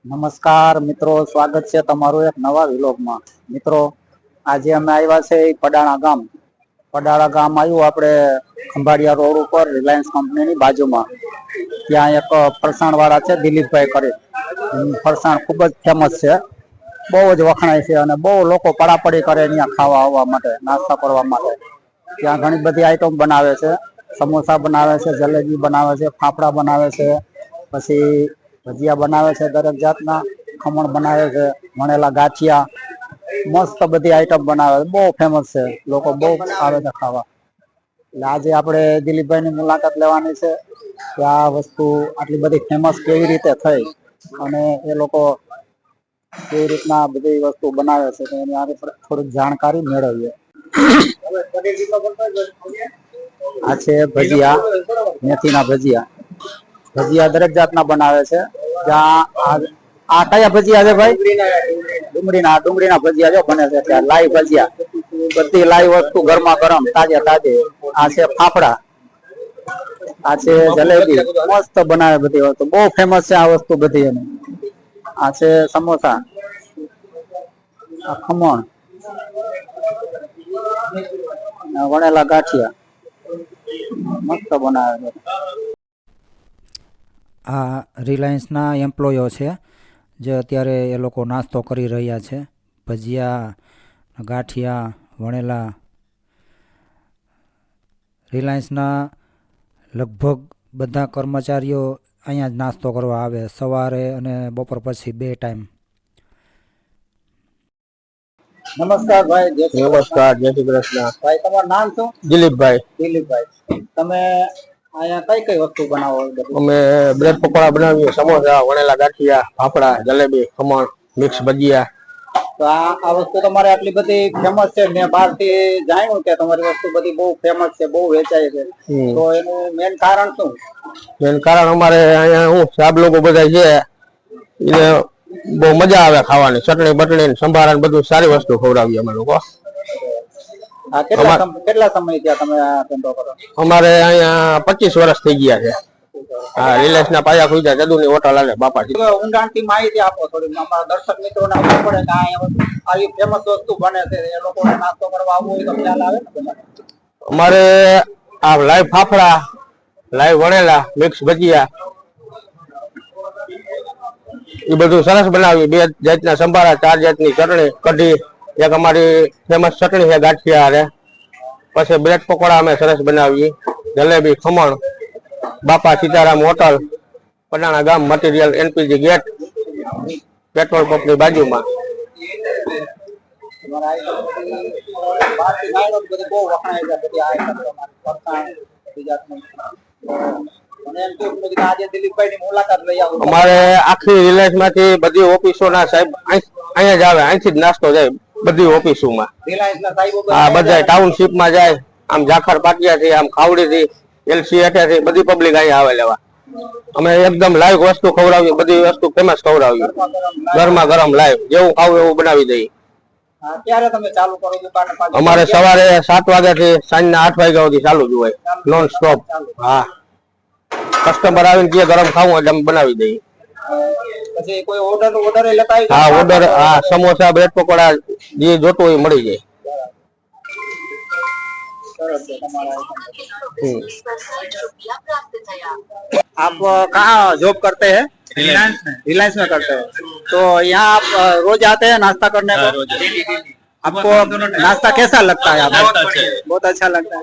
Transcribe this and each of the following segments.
નમસ્કાર મિત્રો, સ્વાગત છે તમારું એક નવા વિલોગમાં। મિત્રો આજે અમે આવ્યા છે પડાળા ગામ આવ્યું આપણે ખંભાળિયા રોડ ઉપર રિલાયન્સ કંપનીની બાજુમાં। ત્યાં એક ફરસાણ વાળા છે દિલીપભાઈ કરી, ફરસાણ ખૂબ જ ફેમસ છે, બહુ જ વખણાય છે અને બહુ લોકો પડાપડી કરે ત્યાં ખાવા આવવા માટે, નાસ્તા કરવા માટે। ત્યાં ઘણી બધી આઈટમ બનાવે છે, સમોસા બનાવે છે, જલેબી બનાવે છે, ફાફડા બનાવે છે, પછી ભજીયા બનાવે છે, દરેક જાતના ખમણ બનાવે છે, વણેલા ગાંઠિયા, મસ્ત બધી આઈટમ બનાવે છે, બહુ ફેમસ છે, લોકો બહુ આવે છે ખાવા। એટલે આજે આપણે દિલીપભાઈ ની મુલાકાત લેવાની છે કે આ વસ્તુ આટલી બધી ફેમસ કેવી રીતે થઈ અને એ લોકો કેવી રીતના બધી વસ્તુ બનાવે છે તો એની આગળ થોડીક જાણકારી મેળવીએ। આ છે ભજીયા, મેથીના ભજીયા દરેક જાતના બનાવે છે। આ કયા ભજીયા છે ભાઈ? ડુંગળીના ભજીયા જો બને છે ત્યાં લાઈવ ભજીયા, બધી લાઈવ વસ્તુ ગરમા ગરમ તાજે તાજી। આ છે ફાફડા, આ છે જલેબી, મસ્ત બનાવે બધી વસ્તુ, બહુ ફેમસ છે આ વસ્તુ બધી એની। આ છે સમોસા, આ ખમણ, વણેલા ગાંઠિયા, મસ્ત બનાવે છે। આ રિલાયન્સના એમ્પ્લોયો છે જે અત્યારે એ લોકો નાસ્તો કરી રહ્યા છે, ભજીયા, ગાંઠિયા, વણેલા। રિલાયન્સના લગભગ બધા કર્મચારીઓ અહીંયા જ નાસ્તો કરવા આવે, સવારે અને બપોર પછી 2 ટાઈમ। નમસ્કાર ભાઈ। નમસ્કાર, જય શ્રી કૃષ્ણ। ભાઈ તમારું નામ શું? દિલીપભાઈ। તમે અહીંયા કઈ કઈ વસ્તુ બનાવો? અમે બ્રેડ પકોડા બનાવીએ, સમોસા, વણેલા ગાંઠિયા, ફાફડા, જલેબી, ખમણ, મિક્સ ભજીયા। તો આ વસ્તુ તમારે આટલી બધી ફેમસ છે, મેં બહારથી જાણ્યું કે તમારી વસ્તુ બધી બહુ ફેમસ છે, બહુ વેચાય છે, તો એનું મેન કારણ શું? મેન કારણ અમારે અહીંયા સાહેબ લોકો બધા છે, એટલે બહુ મજા આવે ખાવાની, ચટણી બટણી સંભારા બધું સારી વસ્તુ ખવડાવીએ અમે લોકો। કેટલા સમય થયા તમે આ ધંધો કરો? અમારે અહીંયા 25 વર્ષ થઈ ગયા છે। હા, રિલાયન્સ ના પાયા ખુલ્યા, જદુની હોટલ આલે બાપા। ઊંડાણ થી માહિતી આપો થોડી, અમારા દર્શક મિત્રોને ખબર પડે કે આવી ફેમસ વસ્તુ બને છે, એ લોકોને નાસ્તો કરવા આવવું હોય તો ખ્યાલ આવે ને? અમારે આ લાઈવ ફાફડા, લાઈવ વણેલા, મિક્સ ભજીયા, એ બધું સરસ બનાવી। 2 જાતના સંભારા, 4 જાતની ચટણી, કઢી, એક અમારી ફેમસ ચટણી છે ગાંઠિયા રે, પછી બ્રેડ પકોડા અમે સરસ બનાવીએ, જલેબી, ખમણ, બાપા સીતારામ હોટલ, પડાણા ગામ, મટીરિયલ એનપીજી ગેટ, પેટ્રોલ પંપની બાજુમાં। અમારે આખી રિલાયન્સ માંથી બધી ઓફિસો ના સાહેબ અહીંયા જ આવે, અહીંથી જ નાસ્તો જાય બધી ઓફિસોમાં। હા, બધા ટાઉનશીપ માં જાય, આમ જાખર પાટિયા થી, આમ ખાવડી થી, એલસી થી, બધી પબ્લિક અહીંયા આવે લેવા। અમે એકદમ લાઈવ વસ્તુ ખવડાવીએ, બધી વસ્તુ ફેમસ ખવડાવીએ, ગરમા ગરમ લાઈવ, જેવું ખાવું એવું બનાવી દઈએ। અમારે સવારે 7 વાગ્યાથી સાંજના 8 વાગ્યા સુધી ચાલુ જ હોય, નોન સ્ટોપ। હા, કસ્ટમર આવીને કે ગરમ ખાવું એટલે અમે બનાવી દઈએ। હા, ઓર્ડર, હા, સમોસા, બ્રેડ પકોડા, જે જોતું હોય મળી જાય। आप कहाँ जॉब करते हैं? रिलायंस में करते हैं। तो यहाँ आप रोज आते हैं नाश्ता करने को? आपको नाश्ता कैसा लगता है? बहुत अच्छा लगता है।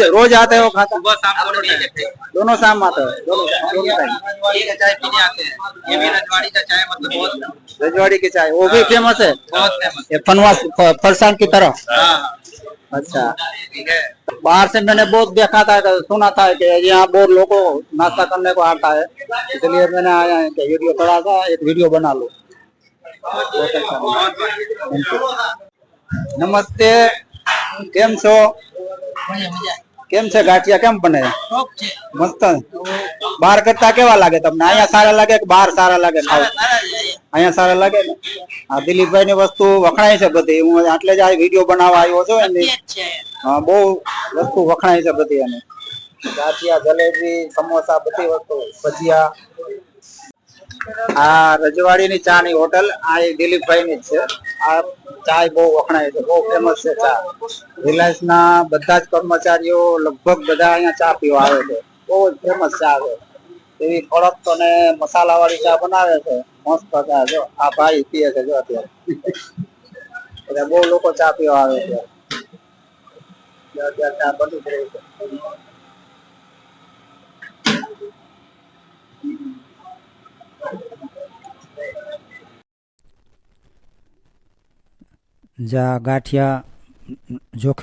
रोज आते हो खाता? दोनों शाम आते हो? चाय पीने आते हैं। ये भी रजवाड़ी का चाय, मतलब बहुत रजवाड़ी की चाय, वो भी फेमस है, बहुत फेमस। ये फनवास फरसान की तरफ। अच्छा, बाहर से मैंने बहुत देखा था, सुना था कि यहाँ बहुत लोगों नाश्ता करने को आता है, इसलिए मैंने आया है कि वीडियो थोड़ा सा एक वीडियो बना लो। नमस्ते, केम छो? केम छे गाठिया केम बने? मस्त। बाहर करता केवा लागे तमने? अहींया सारा लागे के बहार सारा लागे? अहींया सारा लागे ने? आ दिलीपभाई ની વસ્તુ વખણાય છે બધી, હું આટલે જ આ વિડિયો બનાવવા આવ્યો છું એની। હા, બહુ વસ્તુ વખણાય છે બધી એની, ગાંઠિયા, જલેબી, સમોસા, બધી વસ્તુ, ભજીયા। આ રજવાડીની ચાની હોટલ આ એ દિલીપભાઈની જ છે. આ ચા બહુ વખણાય છે, બહુ ફેમસ છે ચા. રિલાયન્સ ના બધા જ કર્મચારીઓ લગભગ બધા અહીંયા ચા પીવા આવે છે. બહુ જ ફેમસ ચા છે. એવી કડક અને મસાલા વાળી ચા બનાવે છે, મસ્ત ચા. જો આ ભાઈ પીએ છે જો અત્યારે. એટલે બહુ લોકો ચા પીવા આવે છે. અત્યારે ચા બની જ રહી છે. જ્યાં ગાંઠિયા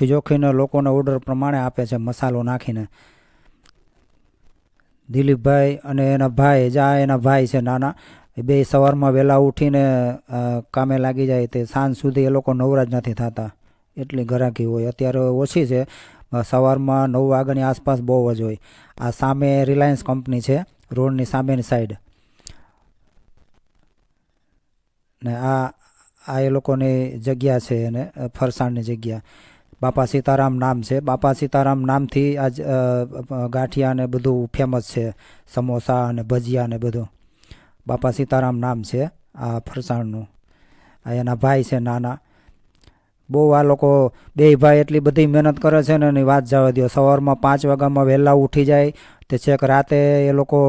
જોખીને લોકોને ઓર્ડર પ્રમાણે આપે છે મસાલો નાખીને. દિલીપભાઈ અને એના ભાઈ એના ભાઈ છે નાના, એ બે સવારમાં વહેલા ઉઠીને કામે લાગી જાય તે સાંજ સુધી એ લોકો નવરા જ નથી થતા, એટલી ઘરાકી હોય. અત્યારે ઓછી છે, સવારમાં 9 વાગ્યાની આસપાસ બહુ જ હોય. આ સામે રિલાયન્સ કંપની છે, રોડની સામેની સાઈડ. ને આ એ લોકોની જગ્યા છે, એને ફરસાણની જગ્યા. બાપા સીતારામ નામ છે. બાપા સીતારામ નામથી આજ ગાંઠિયા ને બધું ફેમસ છે, સમોસા અને ભજીયા ને બધું. બાપા સીતારામ નામ છે આ ફરસાણનું. આ એના ભાઈ છે નાના. બહુ આ લોકો બે ભાઈ એટલી બધી મહેનત કરે છે ને એની વાત જવા દો. સવારમાં 5 વાગ્યામાં વહેલા ઉઠી જાય તે છેક રાતે એ લોકો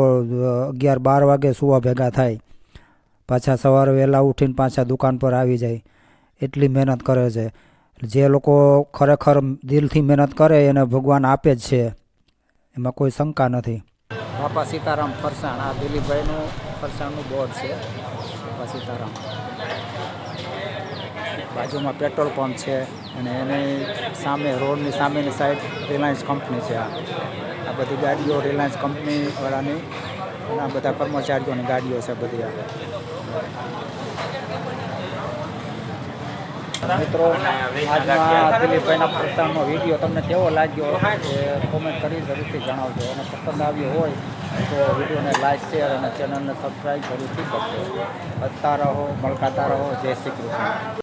11-12 વાગે સુવા ભેગા થાય. પાછા સવારે વહેલા ઉઠીને પાછા દુકાન પર આવી જાય. એટલી મહેનત કરે છે. જે લોકો ખરેખર દિલથી મહેનત કરે એને ભગવાન આપે જ છે, એમાં કોઈ શંકા નથી. બાપા સીતારામ ફરસાણ, આ દિલીપભાઈનું ફરસાણનું બોર્ડ છે. બાપા સીતારામ બાજુમાં પેટ્રોલ પંપ છે અને એની સામે રોડની સામેની સાઈડ રિલાયન્સ કંપની છે. આ બધી ગાડીઓ રિલાયન્સ કંપની વાળાની, આ બધા કર્મચારીઓની ગાડીઓ છે બધી. મિત્રો, આજના દિલીપભાઈના ફરસાણનો વિડીયો તમને કેવો લાગ્યો એ કોમેન્ટ કરી જરૂરથી જણાવજો. અને પસંદ આવ્યો હોય તો વિડીયોને લાઈક, શેર અને ચેનલને સબસ્ક્રાઈબ જરૂરથી કરજો. હસતા રહો, મળકાતા રહો. જય શ્રી કૃષ્ણ.